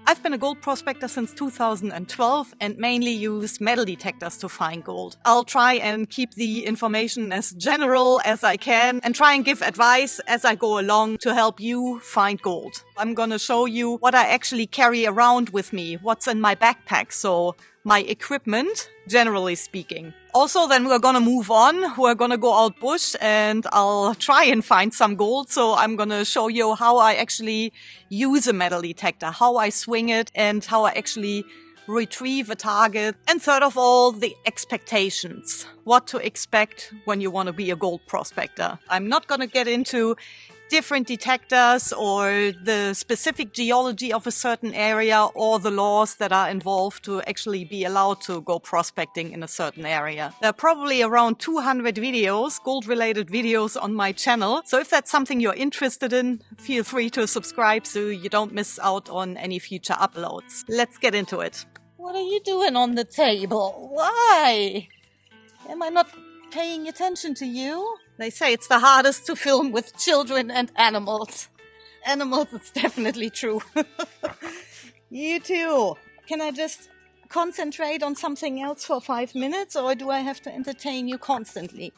I've been a gold prospector since 2012 and mainly use metal detectors to find gold. I'll try and keep the information as general as I can and try and give advice as I go along to help you find gold. I'm gonna show you what I actually carry around with me, what's in my backpack, so my equipment, generally speaking. Also, then we're gonna move on. We're gonna go out bush and I'll try and find some gold. So I'm gonna show you how I actually use a metal detector, how I swing it and how I actually retrieve a target. And third of all, the expectations. What to expect when you want to be a gold prospector. I'm not gonna get into different detectors or the specific geology of a certain area or the laws that are involved to actually be allowed to go prospecting in a certain area. There are probably around 200 videos, gold-related videos on my channel. So if that's something you're interested in, feel free to subscribe so you don't miss out on any future uploads. Let's get into it. What are you doing on the table? Why? Am I not paying attention to you? They say it's the hardest to film with children and animals. Animals, it's definitely true. You too. Can I just concentrate on something else for 5 minutes, or do I have to entertain you constantly?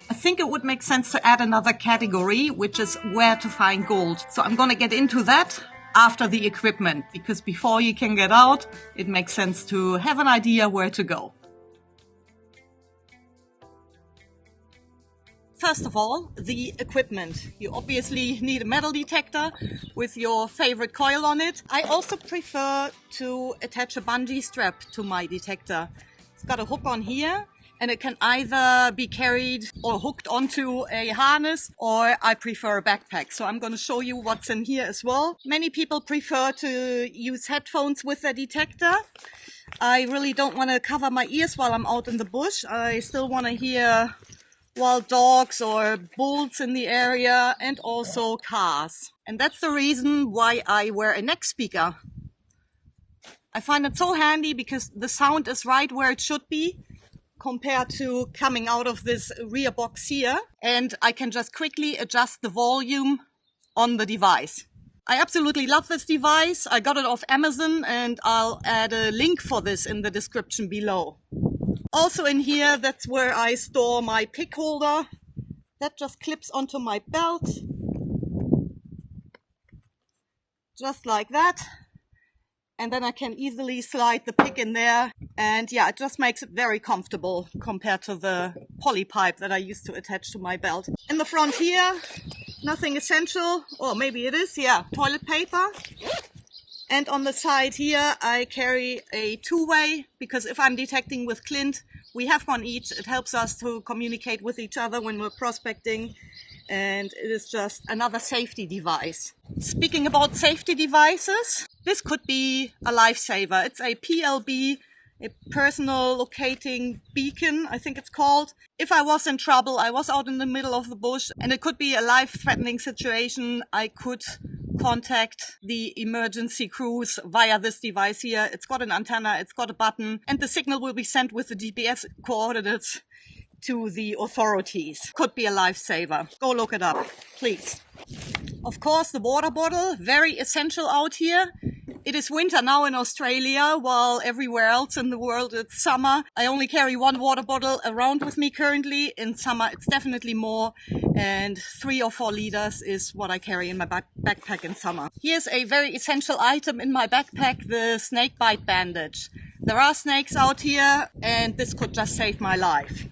I think it would make sense to add another category, which is where to find gold. So I'm going to get into that after the equipment, because before you can get out, it makes sense to have an idea where to go. First of all, the equipment. You obviously need a metal detector with your favorite coil on it. I also prefer to attach a bungee strap to my detector. It's got a hook on here. And it can either be carried or hooked onto a harness, or I prefer a backpack. So I'm going to show you what's in here as well. Many people prefer to use headphones with their detector. I really don't want to cover my ears while I'm out in the bush. I still want to hear wild dogs or bulls in the area and also cars. And that's the reason why I wear a neck speaker. I find it so handy because the sound is right where it should be, compared to coming out of this rear box here, and I can just quickly adjust the volume on the device. I absolutely love this device. I got it off Amazon and I'll add a link for this in the description below. Also in here, that's where I store my pick holder. That just clips onto my belt. Just like that. And then I can easily slide the pick in there. And yeah, it just makes it very comfortable compared to the poly pipe that I used to attach to my belt. In the front here, nothing essential, or maybe it is, yeah, toilet paper. And on the side here, I carry a two-way, because if I'm detecting with Clint, we have one each. It helps us to communicate with each other when we're prospecting. And it is just another safety device. Speaking about safety devices, this could be a lifesaver. It's a PLB, a personal locating beacon, I think it's called. If I was in trouble, I was out in the middle of the bush, and it could be a life-threatening situation, I could contact the emergency crews via this device here. It's got an antenna, it's got a button, and the signal will be sent with the GPS coordinates to the authorities. Could be a lifesaver. Go look it up, please. Of course, the water bottle, very essential out here. It is winter now in Australia, while everywhere else in the world it's summer. I only carry one water bottle around with me currently. In summer it's definitely more, and 3 or 4 liters is what I carry in my backpack in summer. Here's a very essential item in my backpack, the snake bite bandage. There are snakes out here, and this could just save my life.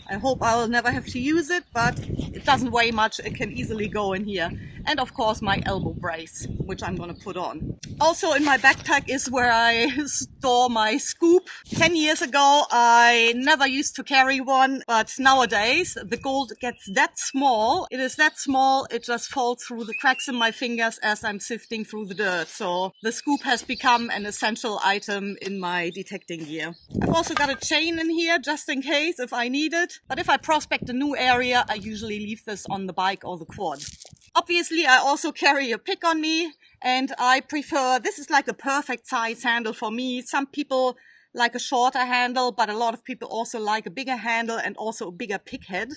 I hope I'll never have to use it, but it doesn't weigh much. It can easily go in here. And of course my elbow brace, which I'm going to put on. Also in my backpack is where I store my scoop. 10 years ago I never used to carry one, but nowadays the gold gets that small. It is that small, it just falls through the cracks in my fingers as I'm sifting through the dirt. So the scoop has become an essential item in my detecting gear. I've also got a chain in here just in case if I need it. But if I prospect a new area, I usually leave this on the bike or the quad. Obviously, I also carry a pick on me, and I prefer, this is like a perfect size handle for me. Some people like a shorter handle, but a lot of people also like a bigger handle and also a bigger pick head,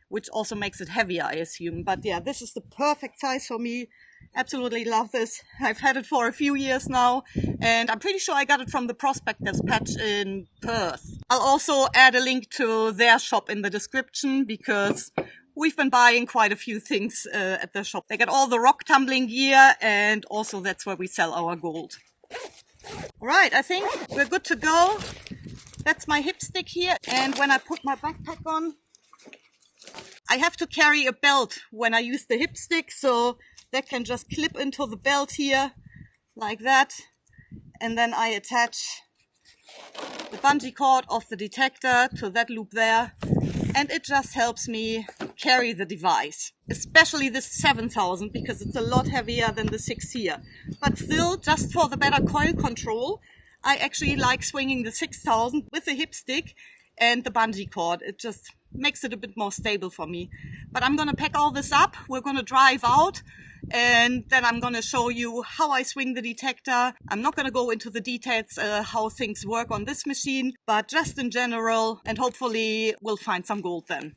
which also makes it heavier, I assume. But yeah, this is the perfect size for me. Absolutely love this. I've had it for a few years now, and I'm pretty sure I got it from the Prospectors Patch in Perth. I'll also add a link to their shop in the description, because we've been buying quite a few things at their shop. They got all the rock tumbling gear, and also that's where we sell our gold. All right, I think we're good to go. That's my hip stick here, and when I put my backpack on, I have to carry a belt when I use the hip stick, so that can just clip into the belt here, like that. And then I attach the bungee cord of the detector to that loop there, and it just helps me carry the device. Especially this 7000, because it's a lot heavier than the 6 here. But still, just for the better coil control, I actually like swinging the 6000 with the hip stick and the bungee cord. It just makes it a bit more stable for me. But I'm gonna pack all this up, we're gonna drive out, and then I'm gonna show you how I swing the detector. I'm not gonna go into the details how things work on this machine, but just in general, and hopefully we'll find some gold then.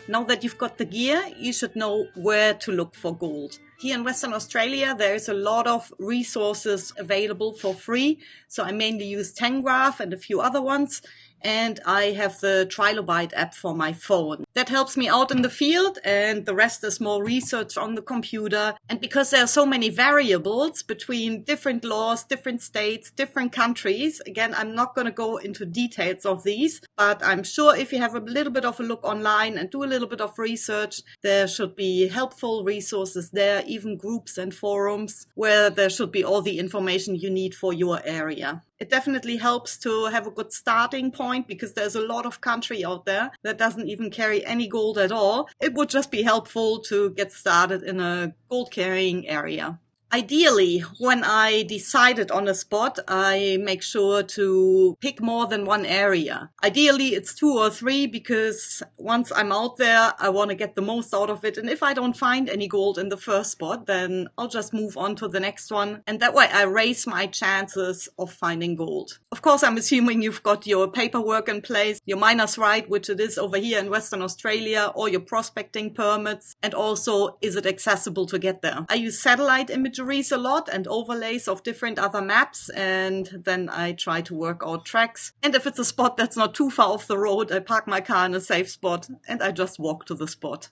Now that you've got the gear, you should know where to look for gold. Here in Western Australia, there is a lot of resources available for free. So I mainly use Tangraph and a few other ones. And I have the Trilobite app for my phone. That helps me out in the field, and the rest is more research on the computer. And because there are so many variables between different laws, different states, different countries, again, I'm not going to go into details of these, but I'm sure if you have a little bit of a look online and do a little bit of research, there should be helpful resources there, even groups and forums where there should be all the information you need for your area. It definitely helps to have a good starting point, because there's a lot of country out there that doesn't even carry any gold at all. It would just be helpful to get started in a gold carrying area. Ideally, when I decided on a spot, I make sure to pick more than one area. Ideally, it's 2 or 3, because once I'm out there, I want to get the most out of it. And if I don't find any gold in the first spot, then I'll just move on to the next one. And that way I raise my chances of finding gold. Of course, I'm assuming you've got your paperwork in place, your miner's right, which it is over here in Western Australia, or your prospecting permits. And also, is it accessible to get there? I use satellite imagery a lot and overlays of different other maps, and then I try to work out tracks. And if it's a spot that's not too far off the road, I park my car in a safe spot and I just walk to the spot.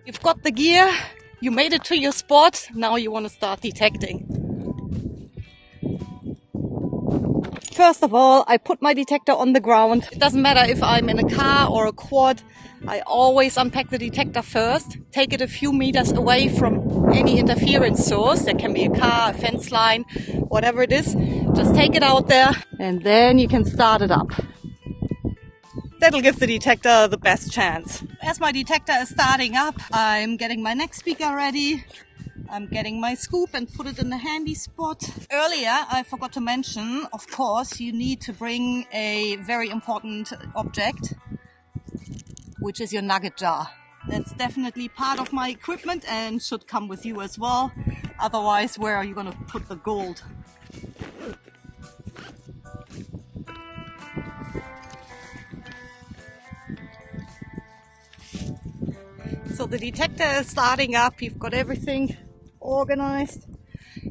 You've got the gear, you made it to your spot, now you want to start detecting. First of all, I put my detector on the ground. It doesn't matter if I'm in a car or a quad. I always unpack the detector first, take it a few meters away from any interference source. There can be a car, a fence line, whatever it is. Just take it out there and then you can start it up. That'll give the detector the best chance. As my detector is starting up, I'm getting my neck speaker ready. I'm getting my scoop and put it in the handy spot. Earlier, I forgot to mention, of course, you need to bring a very important object, which is your nugget jar. That's definitely part of my equipment and should come with you as well. Otherwise, where are you going to put the gold? So the detector is starting up. You've got everything organized,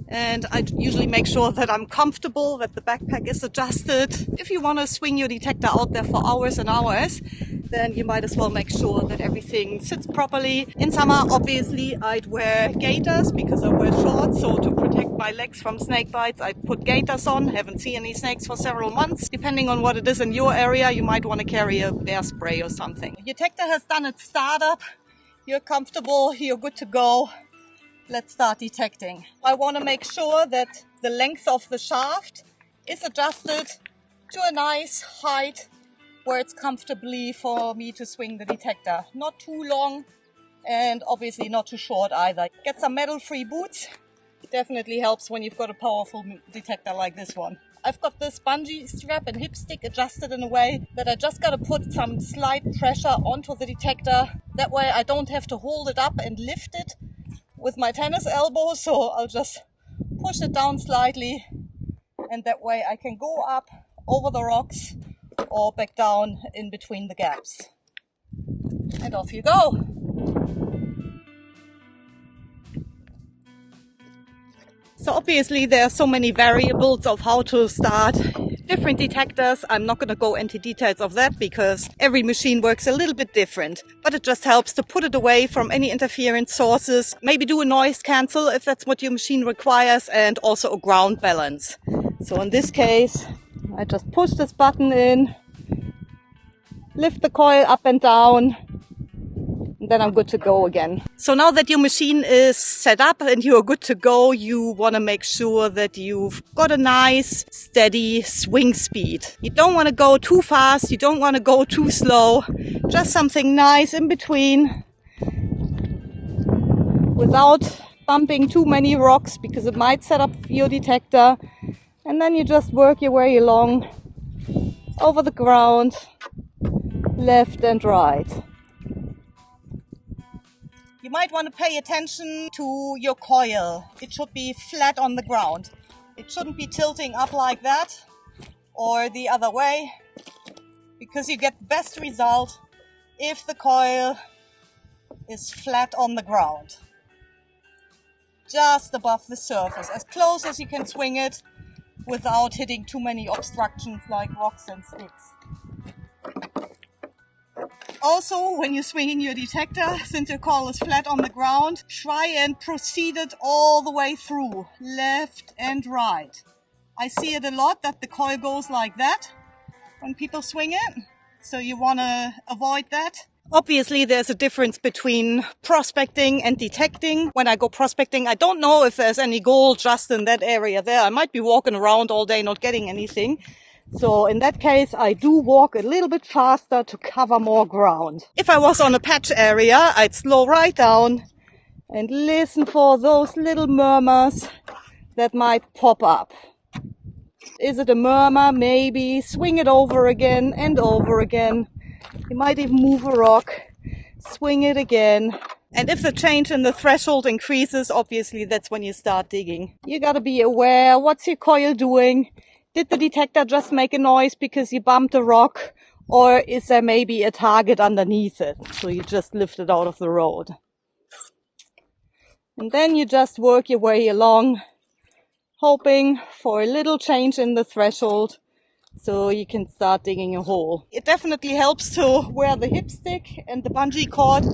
and I usually make sure that I'm comfortable, that the backpack is adjusted. If you want to swing your detector out there for hours and hours, then you might as well make sure that everything sits properly. In summer, obviously, I'd wear gaiters because I wear shorts, so to protect my legs from snake bites, I put gaiters on. Haven't seen any snakes for several months. Depending on what it is in your area, you might want to carry a bear spray or something. Your detector has done its startup. You're comfortable, you're good to go. Let's start detecting. I want to make sure that the length of the shaft is adjusted to a nice height where it's comfortably for me to swing the detector. Not too long and obviously not too short either. Get some metal-free boots. Definitely helps when you've got a powerful detector like this one. I've got this bungee strap and hip stick adjusted in a way that I just got to put some slight pressure onto the detector. That way I don't have to hold it up and lift it. with my tennis elbow, so I'll just push it down slightly, and that way I can go up over the rocks or back down in between the gaps. And off you go. So obviously there are so many variables of how to start different detectors. I'm not going to go into details of that because every machine works a little bit different. But it just helps to put it away from any interference sources. Maybe do a noise cancel if that's what your machine requires, and also a ground balance. So in this case, I just push this button in, lift the coil up and down, and then I'm good to go again. So now that your machine is set up and you're good to go, you want to make sure that you've got a nice, steady swing speed. You don't want to go too fast, you don't want to go too slow. Just something nice in between, without bumping too many rocks, because it might set up your detector. And then you just work your way along over the ground, left and right. You might want to pay attention to your coil. It should be flat on the ground. It shouldn't be tilting up like that or the other way, because you get the best result if the coil is flat on the ground. Just above the surface, as close as you can swing it without hitting too many obstructions like rocks and sticks. Also, when you're swinging your detector, since your coil is flat on the ground, try and proceed it all the way through, left and right. I see it a lot that the coil goes like that when people swing it, so you want to avoid that. Obviously, there's a difference between prospecting and detecting. When I go prospecting, I don't know if there's any gold just in that area there. I might be walking around all day not getting anything. So in that case, I do walk a little bit faster to cover more ground. If I was on a patch area, I'd slow right down and listen for those little murmurs that might pop up. Is it a murmur? Maybe. Swing it over again and over again. You might even move a rock, swing it again. And if the change in the threshold increases, obviously that's when you start digging. You gotta be aware, what's your coil doing? Did the detector just make a noise because you bumped a rock? Or is there maybe a target underneath it? So you just lift it out of the road. And then you just work your way along, hoping for a little change in the threshold, so you can start digging a hole. It definitely helps to wear the hip stick and the bungee cord.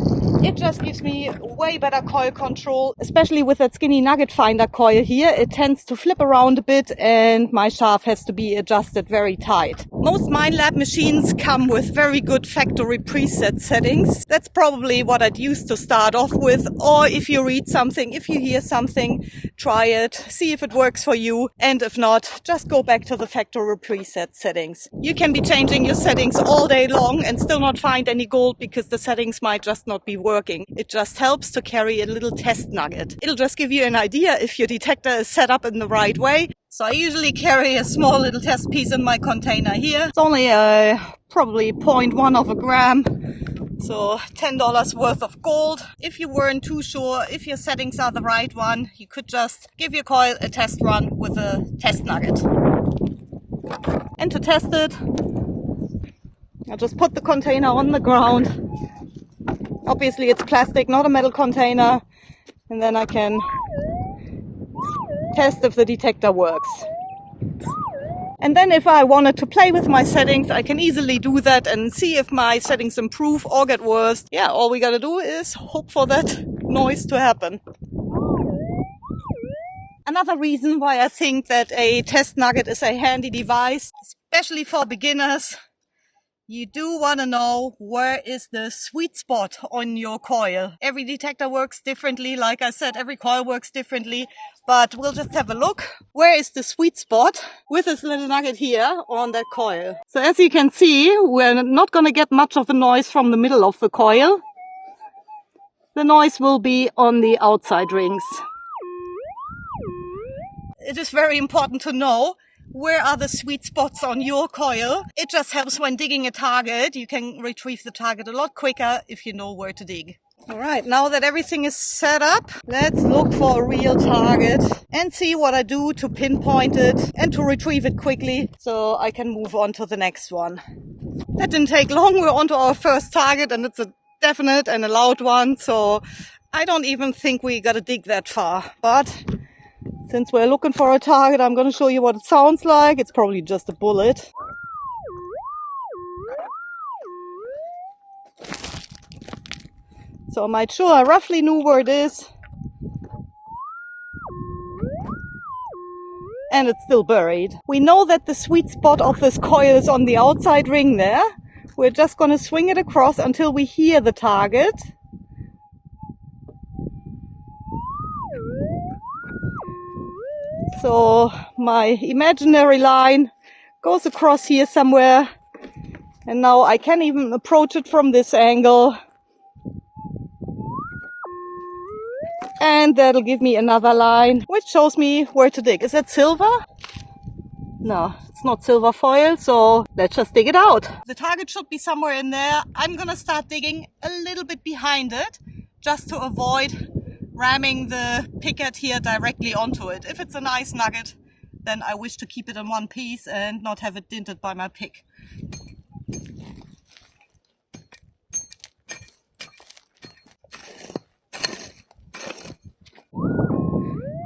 It just gives me way better coil control, especially with that skinny nugget finder coil here. It tends to flip around a bit and my shaft has to be adjusted very tight. Most Minelab machines come with very good factory preset settings. That's probably what I'd use to start off with. Or if you read something, if you hear something, try it, see if it works for you. And if not, just go back to the factory preset settings. You can be changing your settings all day long and still not find any gold because the settings might just not be working. It just helps to carry a little test nugget. It'll just give you an idea if your detector is set up in the right way. So I usually carry a small little test piece in my container here. It's only probably 0.1 of a gram. So $10 worth of gold. If you weren't too sure if your settings are the right one, you could just give your coil a test run with a test nugget. And to test it, I'll just put the container on the ground. Obviously it's plastic, not a metal container. And then I can test if the detector works. And then if I wanted to play with my settings, I can easily do that and see if my settings improve or get worse. Yeah, all we gotta do is hope for that noise to happen. Another reason why I think that a test nugget is a handy device, especially for beginners, you do want to know where is the sweet spot on your coil. Every detector works differently. Like I said, every coil works differently, but we'll just have a look. Where is the sweet spot with this little nugget here on that coil? So as you can see, we're not going to get much of a noise from the middle of the coil. The noise will be on the outside rings. It is very important to know where are the sweet spots on your coil. It just helps when digging a target. You can retrieve the target a lot quicker if you know where to dig. All right, now that everything is set up, let's look for a real target and see what I do to pinpoint it and to retrieve it quickly so I can move on to the next one. That didn't take long. We're on to our first target, and it's a definite and a loud one, so I don't even think we gotta dig that far. But since we're looking for a target, I'm gonna show you what it sounds like. It's probably just a bullet. So I made sure I roughly knew where it is. And it's still buried. We know that the sweet spot of this coil is on the outside ring there. We're just going to swing it across until we hear the target. So my imaginary line goes across here somewhere. And now I can even approach it from this angle. And that'll give me another line, which shows me where to dig. Is that silver? No, it's not silver foil, so let's just dig it out. The target should be somewhere in there. I'm gonna start digging a little bit behind it, just to avoid ramming the picket here directly onto it. If it's a nice nugget, then I wish to keep it in one piece and not have it dinted by my pick.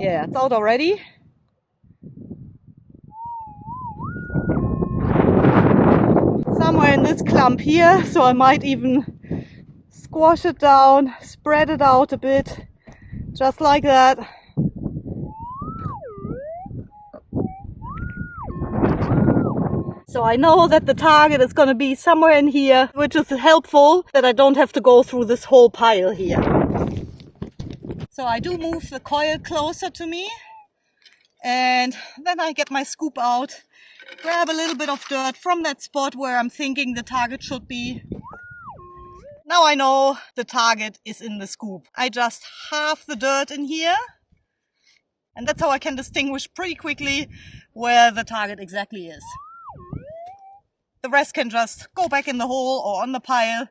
Yeah, it's out already. Somewhere in this clump here, so I might even squash it down, spread it out a bit, just like that. So I know that the target is going to be somewhere in here, which is helpful that I don't have to go through this whole pile here. So I do move the coil closer to me, and then I get my scoop out, grab a little bit of dirt from that spot where I'm thinking the target should be. Now I know the target is in the scoop. I just halve the dirt in here, and that's how I can distinguish pretty quickly where the target exactly is. The rest can just go back in the hole or on the pile.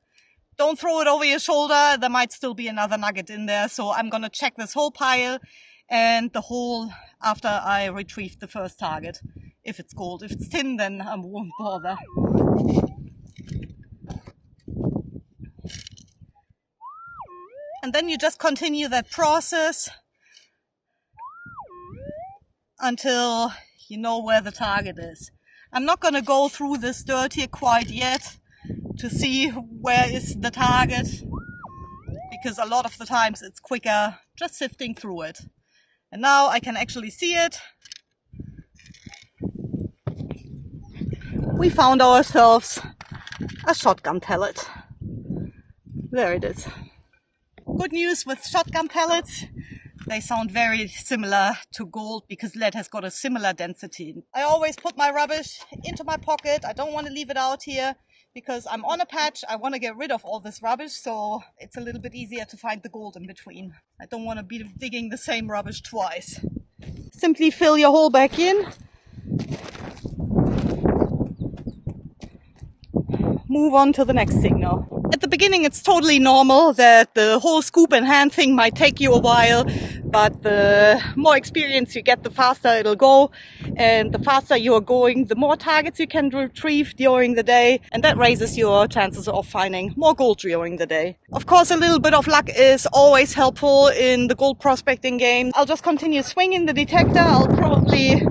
Don't throw it over your shoulder, there might still be another nugget in there, so I'm gonna check this whole pile and the hole after I retrieve the first target. If it's gold. If it's tin, then I won't bother. And then you just continue that process until you know where the target is. I'm not gonna go through this dirt here quite yet to see where is the target, because a lot of the times it's quicker just sifting through it. And now I can actually see it. We found ourselves a shotgun pellet. There it is. Good news with shotgun pellets. They sound very similar to gold because lead has got a similar density. I always put my rubbish into my pocket. I don't want to leave it out here because I'm on a patch. I want to get rid of all this rubbish, so it's a little bit easier to find the gold in between. I don't want to be digging the same rubbish twice. Simply fill your hole back in. Move on to the next signal. At the beginning it's totally normal that the whole scoop and hand thing might take you a while, but the more experience you get, the faster it'll go, and the faster you're going, the more targets you can retrieve during the day, and that raises your chances of finding more gold during the day. Of course, a little bit of luck is always helpful in the gold prospecting game. I'll just continue swinging the detector. I'll probably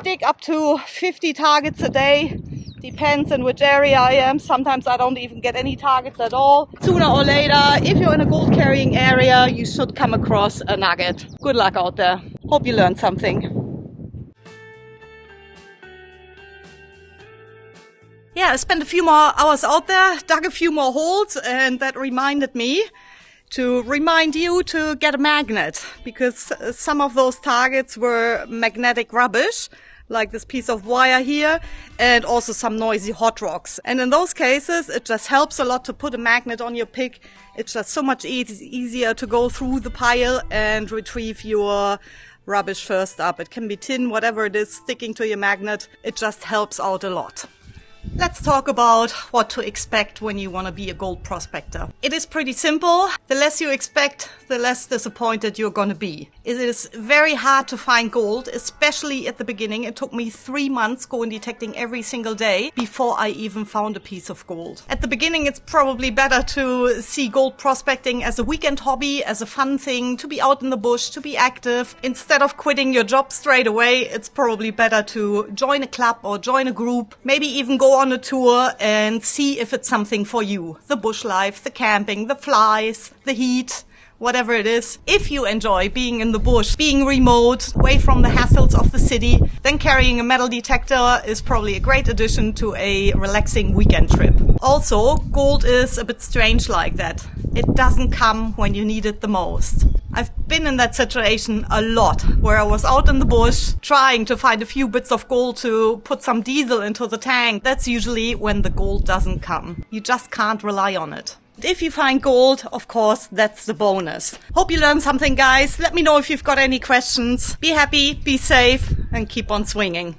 dig up to 50 targets a day. Depends in which area I am. Sometimes I don't even get any targets at all. Sooner or later, if you're in a gold carrying area, you should come across a nugget. Good luck out there. Hope you learned something. Yeah, I spent a few more hours out there, dug a few more holes, and that reminded me to remind you to get a magnet, because some of those targets were magnetic rubbish, like this piece of wire here, and also some noisy hot rocks. And in those cases, it just helps a lot to put a magnet on your pick. It's just so much easier to go through the pile and retrieve your rubbish first up. It can be tin, whatever it is, sticking to your magnet. It just helps out a lot. Let's talk about what to expect when you want to be a gold prospector. It is pretty simple. The less you expect, the less disappointed you're going to be. It is very hard to find gold, especially at the beginning. It took me 3 months going detecting every single day before I even found a piece of gold. At the beginning, it's probably better to see gold prospecting as a weekend hobby, as a fun thing, to be out in the bush, to be active. Instead of quitting your job straight away, it's probably better to join a club or join a group, maybe even go on a tour and see if it's something for you. The bush life, the camping, the flies, the heat, whatever it is. If you enjoy being in the bush, being remote, away from the hassles of the city, then carrying a metal detector is probably a great addition to a relaxing weekend trip. Also, gold is a bit strange like that. It doesn't come when you need it the most. I've been in that situation a lot, where I was out in the bush trying to find a few bits of gold to put some diesel into the tank. That's usually when the gold doesn't come. You just can't rely on it. If you find gold, of course, that's the bonus. Hope you learned something, guys. Let me know if you've got any questions. Be happy, be safe, and keep on swinging.